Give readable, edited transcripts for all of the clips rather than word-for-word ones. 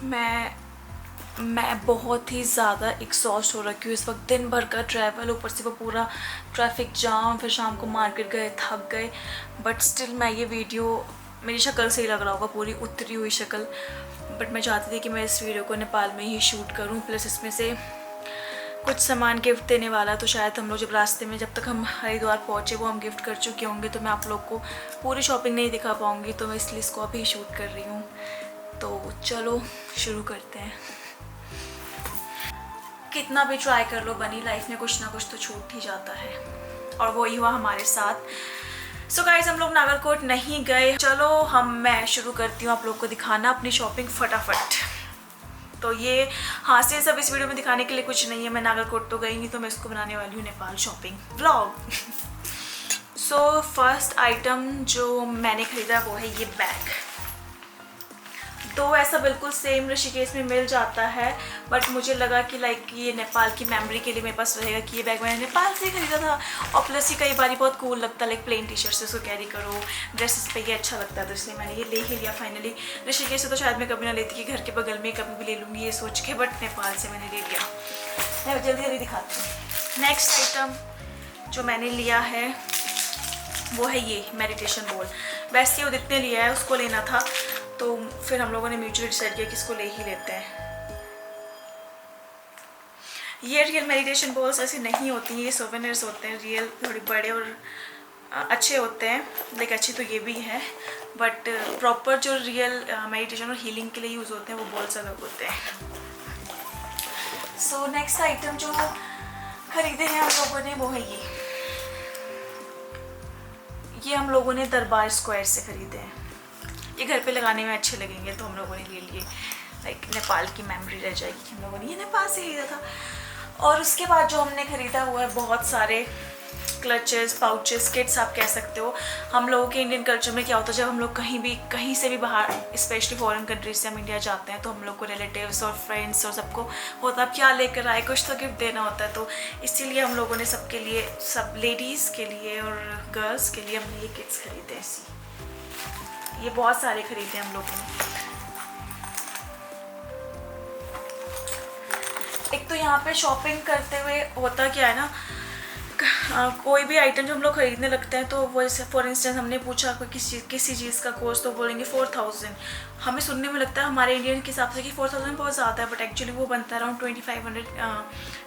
मैं बहुत ही ज़्यादा एग्जॉस्ट हो रखी हूँ इस वक्त। दिन भर का ट्रैवल, ऊपर से वो पूरा ट्रैफिक जाम, फिर शाम को मार्केट गए, थक गए। बट स्टिल मैं ये वीडियो, मेरी शक्ल से ही लग रहा होगा, पूरी उतरी हुई शक्ल, बट मैं चाहती थी कि मैं इस वीडियो को नेपाल में ही शूट करूँ। प्लस इसमें से कुछ सामान गिफ्ट देने वाला, तो शायद हम लोग जब रास्ते में, जब तक हम हरिद्वार पहुँचे वो हम गिफ्ट कर चुके होंगे, तो मैं आप लोग को पूरी शॉपिंग नहीं दिखा पाऊँगी, तो मैं इसलिए इसको अभी शूट कर रही हूँ। तो चलो शुरू करते हैं। कितना भी ट्राई कर लो बनी, लाइफ में कुछ ना कुछ तो छूट ही जाता है, और वही हुआ हमारे साथ। सो गाइज, हम लोग नागरकोट नहीं गए। चलो मैं शुरू करती हूँ आप लोग को दिखाना अपनी शॉपिंग फटाफट। तो ये हास्य सब इस वीडियो में दिखाने के लिए कुछ नहीं है, मैं नागरकोट तो गई नहीं, तो मैं इसको बनाने वाली हूँ Nepal shopping vlog. So first item जो मैंने खरीदा वो है ये बैग। तो ऐसा बिल्कुल सेम ऋषिकेश में मिल जाता है, बट मुझे लगा कि लाइक ये नेपाल की मेमोरी के लिए मेरे पास रहेगा कि ये बैग मैंने नेपाल से खरीदा था। और प्लस ये कई बार बहुत कूल लगता है, लाइक प्लेन टी शर्ट से उसको कैरी करो, ड्रेसेस पे ये अच्छा लगता है, तो इसलिए मैंने ये ले ही लिया फाइनली। ऋषिकेश से तो शायद मैं कभी ना लेती कि घर के बगल में कभी भी ले लूँगी ये सोच के, बट नेपाल से मैंने ले लिया। मैं जल्दी जल्दी दिखाती हूँ। नेक्स्ट आइटम जो मैंने लिया है वो है ये मेडिटेशन बॉल। वैसे ही वो जितने लिया है उसको लेना था, तो फिर हम लोगों ने म्यूचुअली डिसाइड किया कि इसको ले ही लेते हैं। ये रियल मेडिटेशन बॉल्स ऐसे नहीं होती हैं, ये सोवेनियर्स होते हैं, रियल थोड़े बड़े और अच्छे होते हैं। लाइक अच्छी तो ये भी है, बट प्रॉपर जो रियल मेडिटेशन और हीलिंग के लिए यूज़ होते हैं वो बॉल्स अलग होते हैं। सो नेक्स्ट आइटम जो खरीदे हैं हम लोगों ने वो है ये हम लोगों ने दरबार स्क्वायर से खरीदे हैं। ये घर पे लगाने में अच्छे लगेंगे, तो हम लोगों ने ले लिए। लाइक नेपाल की मेमोरी रह जाएगी कि हम लोगों ने ये नेपाल से खरीदा था। और उसके बाद जो हमने खरीदा हुआ है बहुत सारे क्लचेस, पाउचेस, किट्स आप कह सकते हो। हम लोगों के इंडियन कल्चर में क्या होता है, जब हम लोग कहीं से भी बाहर, स्पेशली फॉरेन कंट्रीज से हम इंडिया जाते हैं, तो हम लोग को रिलेटिव्स और फ्रेंड्स और सबको होता है क्या लेकर आए, कुछ तो गिफ्ट देना होता है। तो इसीलिए हम लोगों ने सबके लिए, सब लेडीज़ के लिए और गर्ल्स के लिए हमने ये किट्स खरीदे। ऐसी ये बहुत सारे खरीदे हम लोगों ने। एक तो यहाँ पे शॉपिंग करते हुए होता क्या है ना, कोई भी आइटम जो हम लोग खरीदने लगते हैं, तो वो जैसे फॉर इंस्टेंस हमने पूछा कोई किसी चीज़ का कॉस्ट, तो बोलेंगे 4000। हमें सुनने में लगता है हमारे इंडियन के हिसाब से कि 4000 बहुत ज़्यादा है, बट एक्चुअली वो बनता है अराउंड 2500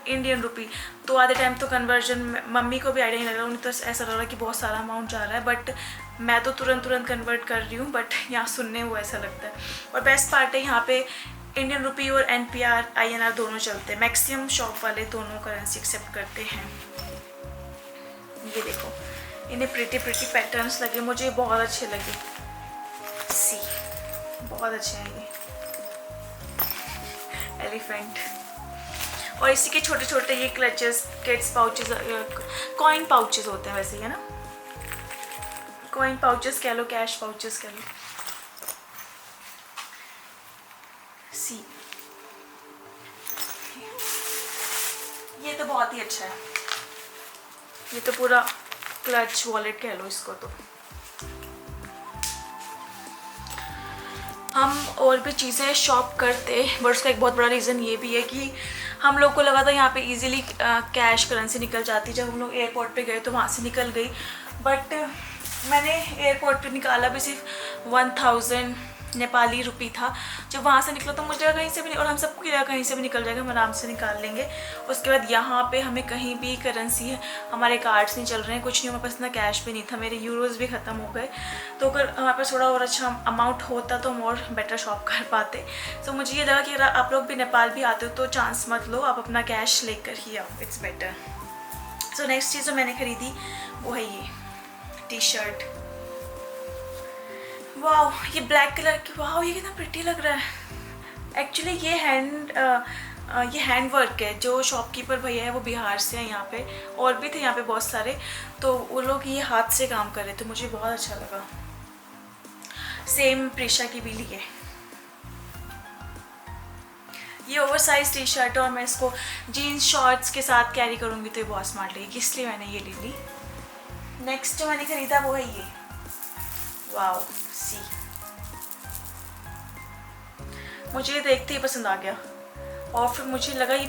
इंडियन रुपी। तो आधे टाइम तो कन्वर्जन मम्मी को भी आइडिया नहीं लग रहा, उन्हें तो ऐसा लग रहा है कि बहुत सारा अमाउंट जा रहा है, बट मैं तो तुरंत कन्वर्ट कर रही हूँ, बट यहाँ सुनने वो ऐसा लगता है। और बेस्ट पार्ट है यहाँ पे इंडियन रुपी और NPR INR दोनों चलते हैं। मैक्सिमम शॉप वाले दोनों करेंसी एक्सेप्ट करते हैं। ये देखो, इन्हें प्रिटी पैटर्न्स लगे, मुझे बहुत अच्छे लगे। सी बहुत अच्छे हैं ये एलिफेंट। और इसी के छोटे छोटे ये clutches, kids pouches, coin pouches होते हैं वैसे, है ना, कॉइन पाउचेस कह लो, कैश पाउचेस कह लो। सी ये तो बहुत ही अच्छा है, ये तो पूरा क्लच वॉलेट कह लो इसको। तो हम और भी चीज़ें शॉप करते, बट उसका एक बहुत बड़ा रीज़न ये भी है कि हम लोग को लगा था यहाँ पे इजीली कैश करेंसी निकल जाती। जब हम लोग एयरपोर्ट पे गए तो वहाँ से निकल गई, बट मैंने एयरपोर्ट पे निकाला भी सिर्फ 1000 नेपाली रुपी था। जब वहाँ से निकला तो मुझे लगा कहीं से भी, और हम सबको लगा कहीं से भी निकल जाएगा, हम आराम से निकाल लेंगे। उसके बाद यहाँ पे हमें कहीं भी करेंसी है, हमारे कार्ड्स नहीं चल रहे हैं, कुछ नहीं, हमारे पास इतना कैश भी नहीं था, मेरे यूरोज़ भी ख़त्म हो गए। तो अगर हमारे पास थोड़ा और अच्छा अमाउंट होता तो हम और बेटर शॉप कर पाते। तो मुझे ये लगा कि अगर आप लोग भी नेपाल भी आते हो तो चांस मत लो, आप अपना कैश लेकर ही आओ, इट्स बेटर। सो नेक्स्ट चीज़ जो मैंने खरीदी वो है ये टी शर्ट। वाह, ये ब्लैक कलर की, वाह ये कितना प्रिटी लग रहा है। एक्चुअली ये हैंड वर्क है। जो शॉपकीपर भैया है वो बिहार से हैं यहाँ पे, और भी थे यहाँ पे बहुत सारे, तो वो लोग ये हाथ से काम कर रहे थे, मुझे बहुत अच्छा लगा। सेम प्रीशा की भी ली है ये ओवरसाइज टी शर्ट, और मैं इसको जीन्स शॉर्ट्स के साथ कैरी करूँगी तो ये बहुत स्मार्ट लगेगी, इसलिए मैंने ये ले ली। नेक्स्ट जो मैंने खरीदा वो है ये, वाओ सी। मुझे ये देखते ही पसंद आ गया। और फिर मुझे लगा ये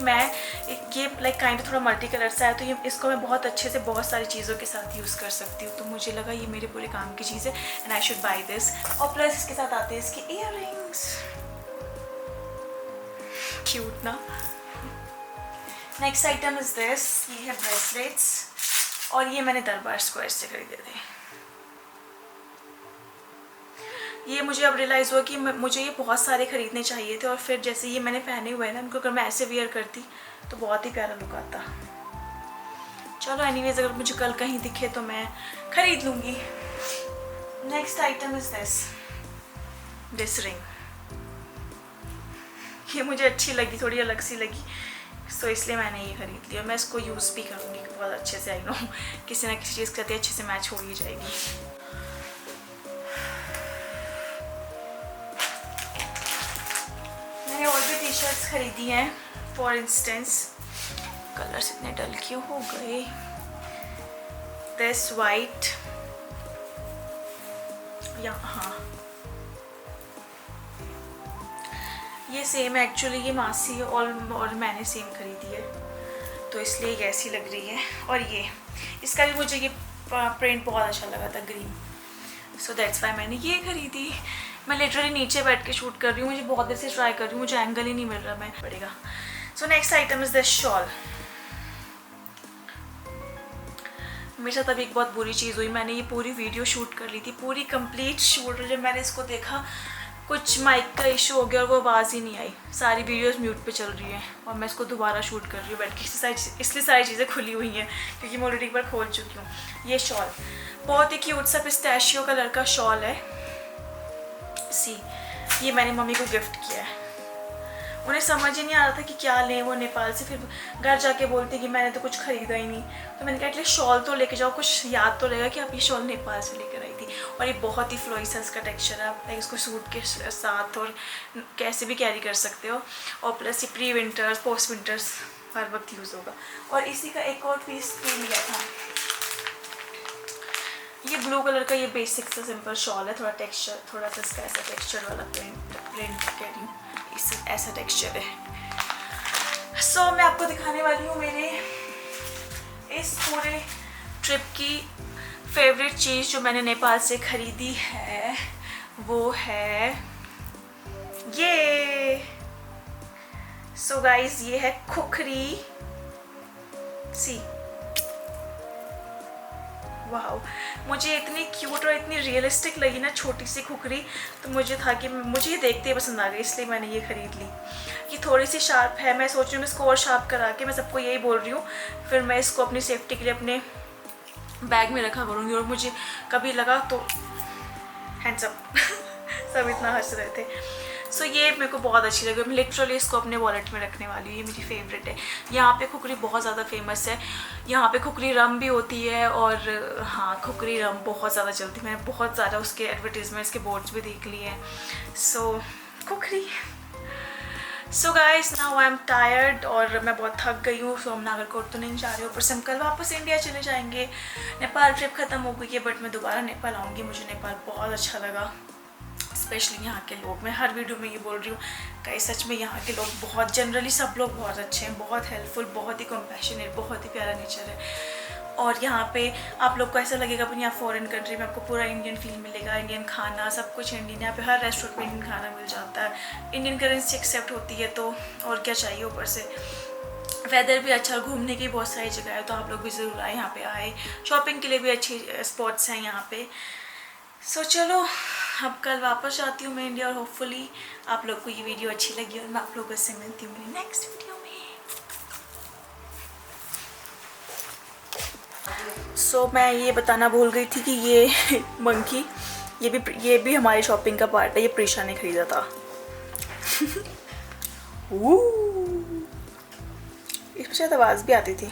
लाइक काइंड थोड़ा मल्टी कलर सा है, तो ये इसको मैं बहुत अच्छे से बहुत सारी चीज़ों के साथ यूज़ कर सकती हूँ। तो मुझे लगा ये मेरे पूरे काम की चीज़ है and I should by this. और प्लस इसके साथ आते हैं इसके इयररिंग्स, क्यूट ना। नेक्स्ट आइटम इज दिस, ये है ब्रेसलेट्स और ये मैंने दरबार स्क्वायर से खरीदे थे। ये मुझे अब रियलाइज़ हुआ कि मुझे ये बहुत सारे ख़रीदने चाहिए थे और फिर जैसे ये मैंने पहने हुए हैं ना, उनको अगर मैं ऐसे वेयर करती तो बहुत ही प्यारा लुक आता। चलो एनीवेज, अगर मुझे कल कहीं दिखे तो मैं ख़रीद लूँगी। Next item is this ring. ये मुझे अच्छी लगी, थोड़ी अलग सी लगी, सो इसलिए मैंने ये ख़रीद लिया। मैं इसको यूज़ भी करूँगी बहुत अच्छे से। आई नो किसी ना किसी चीज़ के साथ अच्छे से मैच हो ही जाएगी। मैंने और भी टी शर्ट्स खरीदी हैं। फॉर इंस्टेंस, कलर्स इतने डल क्यों हो गए। दिस वाइट, हाँ ये सेम है एक्चुअली, ये मासी और मैंने सेम खरीदी है तो इसलिए ये ऐसी लग रही है। और ये इसका भी मुझे ये प्रिंट बहुत अच्छा लगा था, ग्रीन, सो दैट्स वाई मैंने ये खरीदी। मैं लिटरली नीचे बैठ के शूट कर रही हूँ, मुझे बहुत देर से ट्राई कर रही हूँ, मुझे एंगल ही नहीं मिल रहा, मैं पड़ेगा। So next item is this shawl. मेरे साथ अभी एक बहुत बुरी चीज़ हुई, मैंने ये पूरी वीडियो शूट कर ली थी, पूरी कंप्लीट शूट। जब मैंने इसको देखा कुछ माइक का इशू हो गया और वो आवाज़ ही नहीं आई, सारी वीडियोस म्यूट पे चल रही हैं और मैं इसको दोबारा शूट कर रही हूँ बैठ के, इसलिए सारी चीज़ें खुली हुई हैं क्योंकि मैं ऑलरेडी एक बार खोल चुकी हूँ। ये शॉल बहुत ही क्यूट सा पिस्ताशियो कलर का शॉल है। सी, ये मैंने मम्मी को गिफ्ट किया है। उन्हें समझ ही नहीं आ रहा था कि क्या लें, वो नेपाल से फिर घर जाके बोलते कि मैंने तो कुछ ख़रीदा ही नहीं। तो मैंने कहा एटलीस्ट शॉल तो लेके जाओ, कुछ याद तो रहेगा कि आप ये शॉल नेपाल से लेकर आई थी। और ये बहुत ही फ्लोई सा इसका टेक्सचर है, आप इसको सूट के साथ और कैसे भी कैरी कर सकते हो। और प्लस ये प्री विंटर्स पोस्ट विंटर्स हर वक्त यूज़ होगा। और इसी का एक और पीस भी लिया था, ये ब्लू कलर का, ये बेसिक सा सिंपल शॉल है, थोड़ा टेक्सचर, थोड़ा सा इसका ऐसा टेक्सचर वाला प्रिंट कह रही हूँ, इससे ऐसा टेक्सचर है। सो मैं आपको दिखाने वाली हूँ मेरे इस पूरे ट्रिप की फेवरेट चीज़ जो मैंने नेपाल से ख़रीदी है, वो है ये। सो गाइस, ये है खुखरी। सी, वाह, मुझे इतनी क्यूट और इतनी रियलिस्टिक लगी ना छोटी सी खुखरी, तो मुझे था कि मुझे ये देखते ही पसंद आ गई, इसलिए मैंने ये ख़रीद ली। ये थोड़ी सी शार्प है, मैं सोच रही हूँ मैं इसको और शार्प करा के, मैं सबको यही बोल रही हूँ, फिर मैं इसको अपनी सेफ्टी के लिए अपने बैग में रखा करूँगी। और मुझे कभी लगा तो हैंड्स अप सब इतना हंस रहे थे। सो ये मेरे को बहुत अच्छी लगी, मैं लिटरली इसको अपने वॉलेट में रखने वाली हूँ, ये मेरी फेवरेट है। यहाँ पे खुखरी बहुत ज़्यादा फेमस है, यहाँ पे खुखरी रम भी होती है और हाँ, खुखरी रम बहुत ज़्यादा चलती है, मैंने बहुत ज़्यादा उसके एडवर्टीजमेंट्स के बोर्ड्स भी देख लिए हैं। So khukri. So guys, now I am tired और मैं बहुत थक गई हूँ, सो हम नागरकोट तो नहीं जा रहे, ऊपर से हम कल वापस इंडिया चले जाएंगे। नेपाल ट्रिप ख़त्म हो गई है बट मैं दोबारा नेपाल आऊँगी, मुझे नेपाल बहुत अच्छा लगा, स्पेशली यहाँ के लोग। मैं हर वीडियो में ये बोल रही हूँ कि सच में यहाँ के लोग बहुत, जनरली सब लोग बहुत अच्छे हैं, बहुत हेल्पफुल, बहुत ही कंपैशनेट, बहुत ही प्यारा नेचर है। और यहाँ पे आप लोग को ऐसा लगेगा अपन यहाँ फॉरेन कंट्री में, आपको पूरा इंडियन फील मिलेगा, इंडियन खाना सब कुछ इंडियन, यहाँ पे हर रेस्टोरेंट में इंडियन खाना मिल जाता है, इंडियन करेंसी एक्सेप्ट होती है, तो और क्या चाहिए। ऊपर से वेदर भी अच्छा, घूमने की बहुत सारी जगह है, तो आप लोग भी ज़रूर आए, यहाँ पे आए, शॉपिंग के लिए भी अच्छी स्पॉट्स हैं यहाँ पे। सो चलो, अब कल वापस आती हूँ मैं इंडिया और होपफुली आप लोग को ये वीडियो अच्छी लगी और मैं आप लोगों से मिलती हूँ मेरी नेक्स्ट वीडियो में। सो मैं ये बताना भूल गई थी कि ये मंकी, ये भी हमारी शॉपिंग का पार्ट है, ये प्रीशा ने खरीदा था। इसमें शायद आवाज़ भी आती थी।